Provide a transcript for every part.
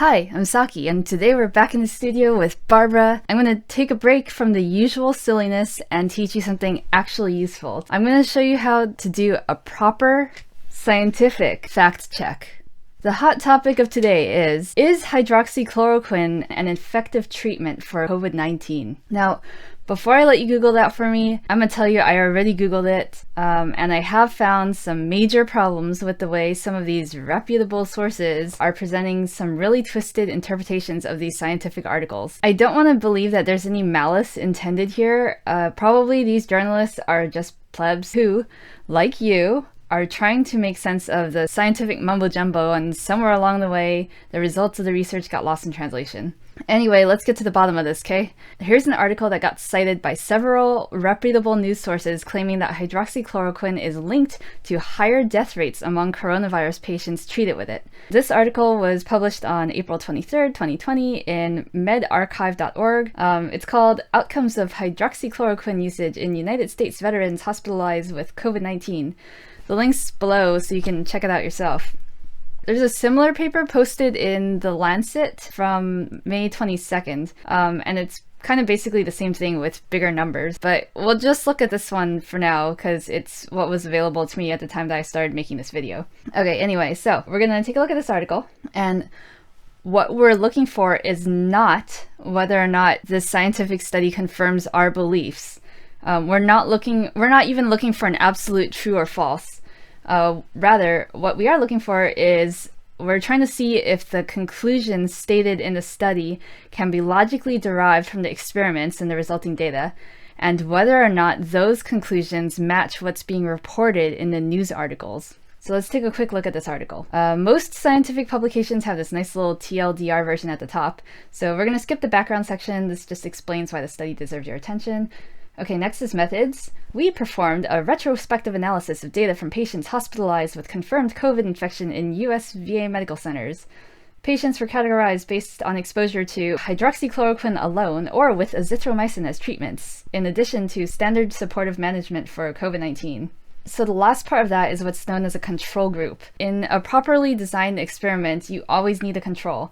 Hi, I'm Saki, and today we're back in the studio with Barbara. I'm going to take a break from the usual silliness and teach you something actually useful. I'm going to show you how to do a proper scientific fact check. The hot topic of today is hydroxychloroquine an effective treatment for COVID-19? Now, before I let you Google that for me, I'm going to tell you I already Googled it, and I have found some major problems with the way some of these reputable sources are presenting some really twisted interpretations of these scientific articles. I don't want to believe that there's any malice intended here. Probably these journalists are just plebs who, like you, are trying to make sense of the scientific mumbo-jumbo, and somewhere along the way, the results of the research got lost in translation. Anyway, let's get to the bottom of this, okay? Here's an article that got cited by several reputable news sources claiming that hydroxychloroquine is linked to higher death rates among coronavirus patients treated with it. This article was published on April 23rd, 2020 in medarchive.org. It's called Outcomes of Hydroxychloroquine Usage in United States Veterans Hospitalized with COVID-19. The link's below so you can check it out yourself. There's a similar paper posted in the Lancet from May 22nd, and it's kind of basically the same thing with bigger numbers, but we'll just look at this one for now because it's what was available to me at the time that I started making this video. Okay, anyway, so we're gonna take a look at this article, and what we're looking for is not whether or not this scientific study confirms our beliefs. We're not even looking for an absolute true or false. Rather, what we are looking for is we're trying to see if the conclusions stated in the study can be logically derived from the experiments and the resulting data, and whether or not those conclusions match what's being reported in the news articles. So let's take a quick look at this article. Most scientific publications have this nice little TLDR version at the top, so we're going to skip the background section. This just explains why the study deserves your attention. Okay, next is methods. We performed a retrospective analysis of data from patients hospitalized with confirmed COVID infection in US VA medical centers. Patients were categorized based on exposure to hydroxychloroquine alone or with azithromycin as treatments, in addition to standard supportive management for COVID-19. So the last part of that is what's known as a control group. In a properly designed experiment, you always need a control.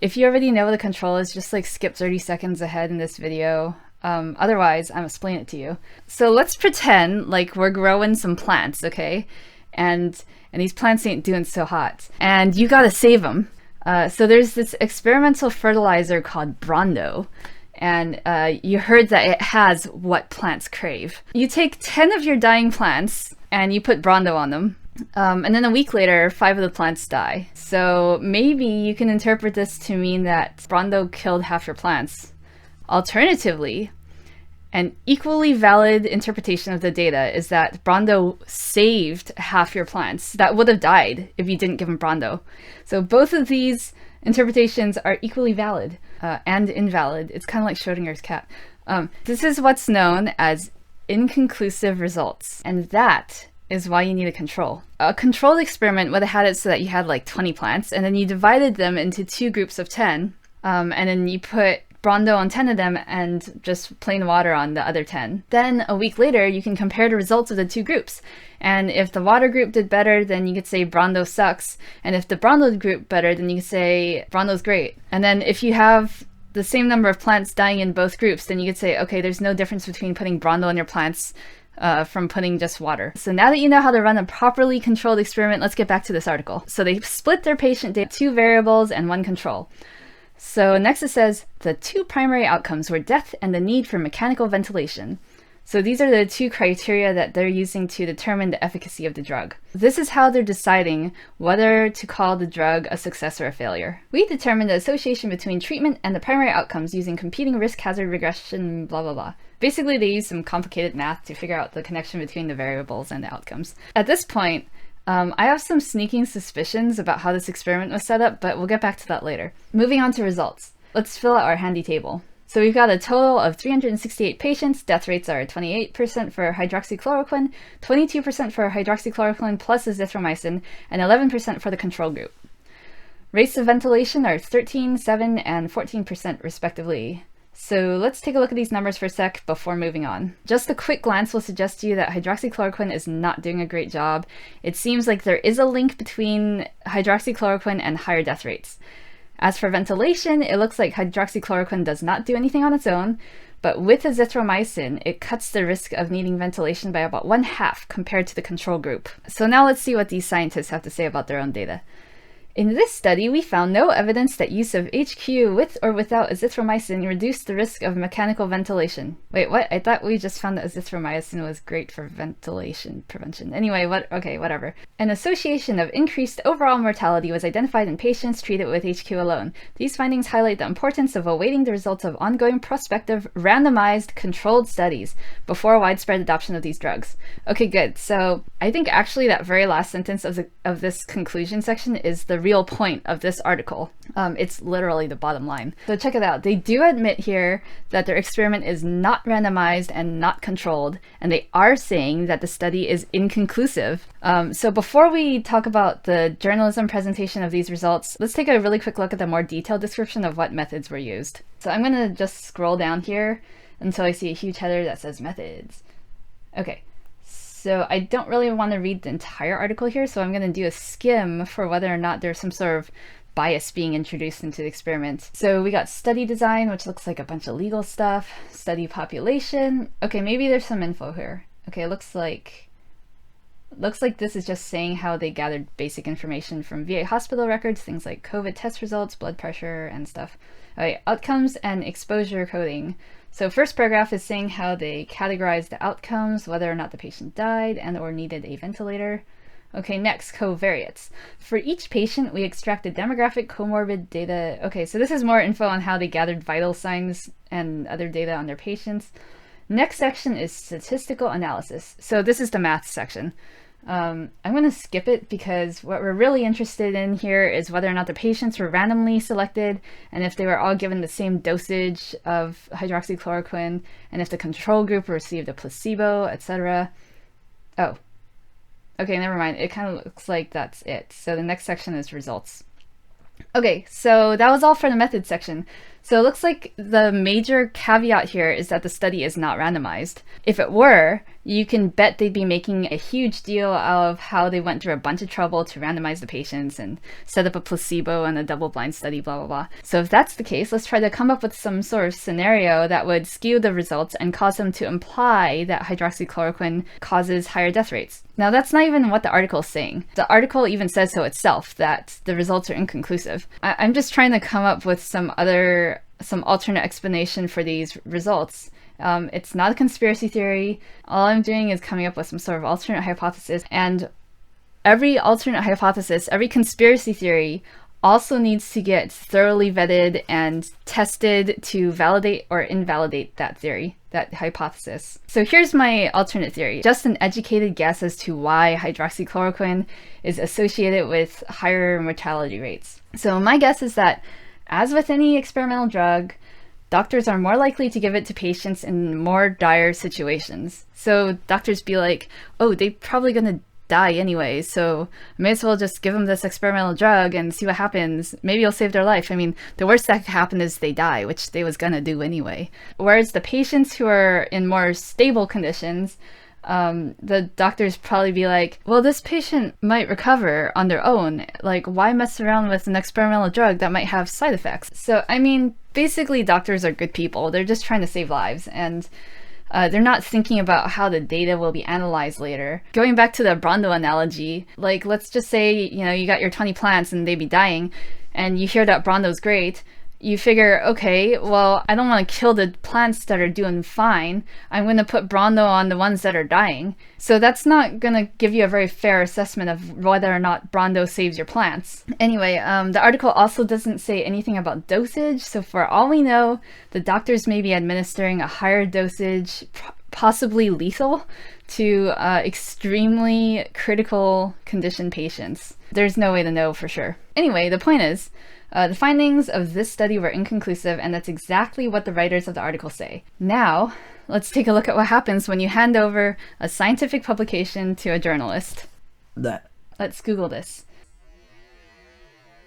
If you already know what the control is, just like skip 30 seconds ahead in this video. Otherwise, I'm explaining it to you. So let's pretend like we're growing some plants, okay? And these plants ain't doing so hot. And you gotta save them. So there's this experimental fertilizer called Brondo. And you heard that it has what plants crave. You take 10 of your dying plants and you put Brondo on them. And then a week later, 5 of the plants die. So maybe you can interpret this to mean that Brondo killed half your plants. Alternatively, an equally valid interpretation of the data is that Brondo saved half your plants that would have died if you didn't give them Brondo. So both of these interpretations are equally valid and invalid. It's kind of like Schrodinger's cat. This is what's known as inconclusive results, and that is why you need a control. A controlled experiment would have had it so that you had like 20 plants, and then you divided them into 2 groups of 10, and then you put Brondo on 10 of them and just plain water on the other 10. Then a week later, you can compare the results of the 2 groups. And if the water group did better, then you could say Brondo sucks. And if the Brondo group better, then you could say Brondo's great. And then if you have the same number of plants dying in both groups, then you could say, okay, there's no difference between putting Brondo on your plants from putting just water. So now that you know how to run a properly controlled experiment, let's get back to this article. So they split their patient data, 2 variables and 1 control. So next it says, the 2 primary outcomes were death and the need for mechanical ventilation. So these are the 2 criteria that they're using to determine the efficacy of the drug. This is how they're deciding whether to call the drug a success or a failure. We determined the association between treatment and the primary outcomes using competing risk-hazard regression, blah, blah, blah. Basically, they use some complicated math to figure out the connection between the variables and the outcomes. At this point, I have some sneaking suspicions about how this experiment was set up, but we'll get back to that later. Moving on to results. Let's fill out our handy table. So we've got a total of 368 patients. Death rates are 28% for hydroxychloroquine, 22% for hydroxychloroquine plus azithromycin, and 11% for the control group. Rates of ventilation are 13%, 7%, and 14% respectively. So let's take a look at these numbers for a sec before moving on. Just a quick glance will suggest to you that hydroxychloroquine is not doing a great job. It seems like there is a link between hydroxychloroquine and higher death rates. As for ventilation, it looks like hydroxychloroquine does not do anything on its own, but with azithromycin, it cuts the risk of needing ventilation by about 1/2 compared to the control group. So now let's see what these scientists have to say about their own data. In this study, we found no evidence that use of HQ with or without azithromycin reduced the risk of mechanical ventilation. Wait, what? I thought we just found that azithromycin was great for ventilation prevention. Anyway, okay, whatever. An association of increased overall mortality was identified in patients treated with HQ alone. These findings highlight the importance of awaiting the results of ongoing prospective randomized controlled studies before widespread adoption of these drugs. Okay, good. So I think actually that very last sentence of this conclusion section is the real point of this article. It's literally the bottom line. So check it out. They do admit here that their experiment is not randomized and not controlled, and they are saying that the study is inconclusive. So before we talk about the journalism presentation of these results, let's take a really quick look at the more detailed description of what methods were used. So I'm going to just scroll down here until I see a huge header that says methods. Okay. So I don't really want to read the entire article here, so I'm going to do a skim for whether or not there's some sort of bias being introduced into the experiment. So we got study design, which looks like a bunch of legal stuff, study population. Okay, maybe there's some info here. Okay, it looks like this is just saying how they gathered basic information from VA hospital records, things like COVID test results, blood pressure, and stuff. Okay, outcomes and exposure coding. So first paragraph is saying how they categorized the outcomes, whether or not the patient died and or needed a ventilator. Okay, next, covariates. For each patient, we extracted demographic comorbid data. Okay, so this is more info on how they gathered vital signs and other data on their patients. Next section is statistical analysis. So this is the math section. I'm going to skip it because what we're really interested in here is whether or not the patients were randomly selected and if they were all given the same dosage of hydroxychloroquine and if the control group received a placebo, etc. Oh, okay, never mind. It kind of looks like that's it. So the next section is results. Okay, so that was all for the method section. So it looks like the major caveat here is that the study is not randomized. If it were, you can bet they'd be making a huge deal of how they went through a bunch of trouble to randomize the patients and set up a placebo and a double-blind study, blah, blah, blah. So if that's the case, let's try to come up with some sort of scenario that would skew the results and cause them to imply that hydroxychloroquine causes higher death rates. Now, that's not even what the article is saying. The article even says so itself, that the results are inconclusive. I'm just trying to come up with some alternate explanation for these results. It's not a conspiracy theory. All I'm doing is coming up with some sort of alternate hypothesis, and every alternate hypothesis, every conspiracy theory also needs to get thoroughly vetted and tested to validate or invalidate that theory, that hypothesis. So here's my alternate theory, just an educated guess as to why hydroxychloroquine is associated with higher mortality rates. So my guess is that, as with any experimental drug, doctors are more likely to give it to patients in more dire situations. So doctors be like, oh, they're probably gonna die anyway, so I may as well just give them this experimental drug and see what happens. Maybe it'll save their life. I mean, the worst that could happen is they die, which they was gonna do anyway. Whereas the patients who are in more stable conditions, the doctors probably be like, well, this patient might recover on their own. Like, why mess around with an experimental drug that might have side effects? So, I mean, basically doctors are good people. They're just trying to save lives, and they're not thinking about how the data will be analyzed later. Going back to the Brondo analogy, like, let's just say, you got your 20 plants and they be dying, and you hear that Brondo's great. You figure, okay, well, I don't want to kill the plants that are doing fine. I'm going to put Brondo on the ones that are dying. So that's not going to give you a very fair assessment of whether or not Brondo saves your plants. Anyway, the article also doesn't say anything about dosage. So for all we know, the doctors may be administering a higher dosage, possibly lethal, to extremely critical condition patients. There's no way to know for sure. Anyway, the point is, the findings of this study were inconclusive, and that's exactly what the writers of the article say. Now, let's take a look at what happens when you hand over a scientific publication to a journalist. Let's Google this.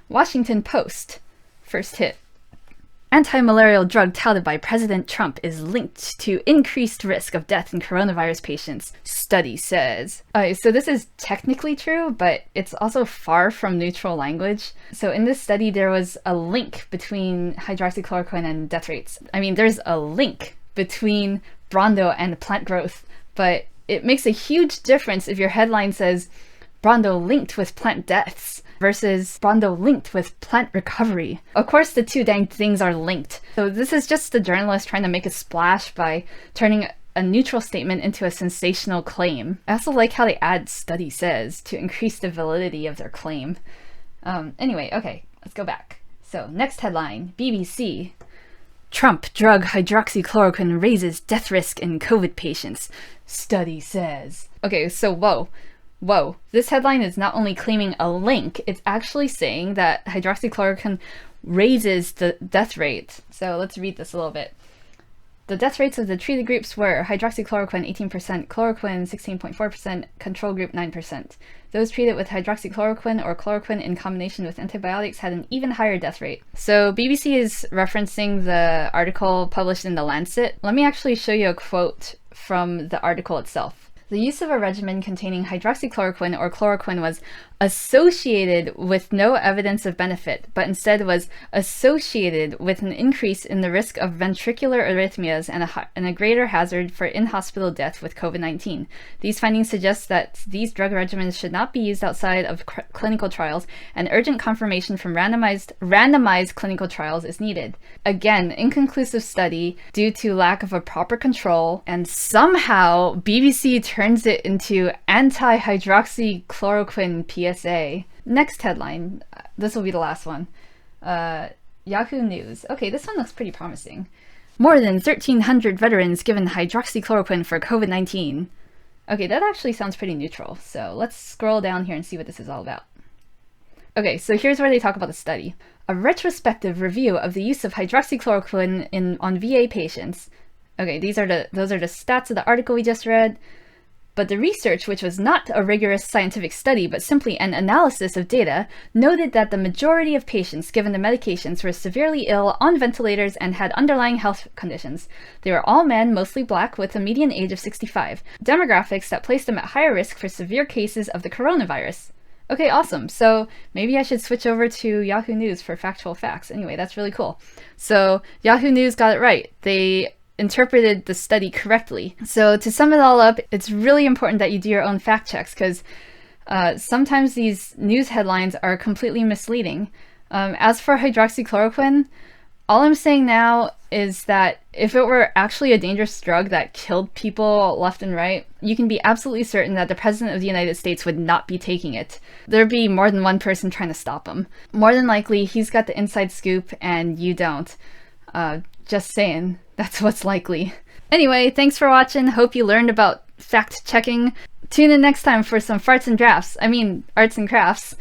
Washington Post. First hit. Anti-malarial drug touted by President Trump is linked to increased risk of death in coronavirus patients, study says. So this is technically true, but it's also far from neutral language. So in this study, there was a link between hydroxychloroquine and death rates. I mean, there's a link between Brondo and plant growth, but it makes a huge difference if your headline says Brondo linked with plant deaths versus Brondo linked with plant recovery. Of course, the two dang things are linked. So this is just the journalist trying to make a splash by turning a neutral statement into a sensational claim. I also like how they add study says to increase the validity of their claim. Anyway, okay, let's go back. So next headline, BBC. Trump drug hydroxychloroquine raises death risk in COVID patients, study says. Okay, so whoa. This headline is not only claiming a link, it's actually saying that hydroxychloroquine raises the death rate. So let's read this a little bit. The death rates of the treated groups were hydroxychloroquine 18%, chloroquine 16.4%, control group 9%. Those treated with hydroxychloroquine or chloroquine in combination with antibiotics had an even higher death rate. So BBC is referencing the article published in the Lancet. Let me actually show you a quote from the article itself. The use of a regimen containing hydroxychloroquine or chloroquine was associated with no evidence of benefit, but instead was associated with an increase in the risk of ventricular arrhythmias and a greater hazard for in-hospital death with COVID-19. These findings suggest that these drug regimens should not be used outside of clinical trials, and urgent confirmation from randomized clinical trials is needed. Again, inconclusive study due to lack of a proper control, and somehow BBC turns it into anti-hydroxychloroquine PSA. Next headline. This will be the last one. Yahoo News. Okay, this one looks pretty promising. More than 1,300 veterans given hydroxychloroquine for COVID-19. Okay, that actually sounds pretty neutral. So let's scroll down here and see what this is all about. Okay, so here's where they talk about the study. A retrospective review of the use of hydroxychloroquine on VA patients. Okay, those are the stats of the article we just read. But the research, which was not a rigorous scientific study, but simply an analysis of data, noted that the majority of patients given the medications were severely ill, on ventilators, and had underlying health conditions. They were all men, mostly black, with a median age of 65, demographics that placed them at higher risk for severe cases of the coronavirus. Okay, awesome. So maybe I should switch over to Yahoo News for factual facts. Anyway, that's really cool. So Yahoo News got it right. They interpreted the study correctly. So to sum it all up, it's really important that you do your own fact checks because sometimes these news headlines are completely misleading. As for hydroxychloroquine, all I'm saying now is that if it were actually a dangerous drug that killed people left and right, you can be absolutely certain that the President of the United States would not be taking it. There'd be more than one person trying to stop him. More than likely, he's got the inside scoop and you don't. Just saying, that's what's likely. Anyway, thanks for watching. Hope you learned about fact checking. Tune in next time for some farts and drafts. I mean, arts and crafts.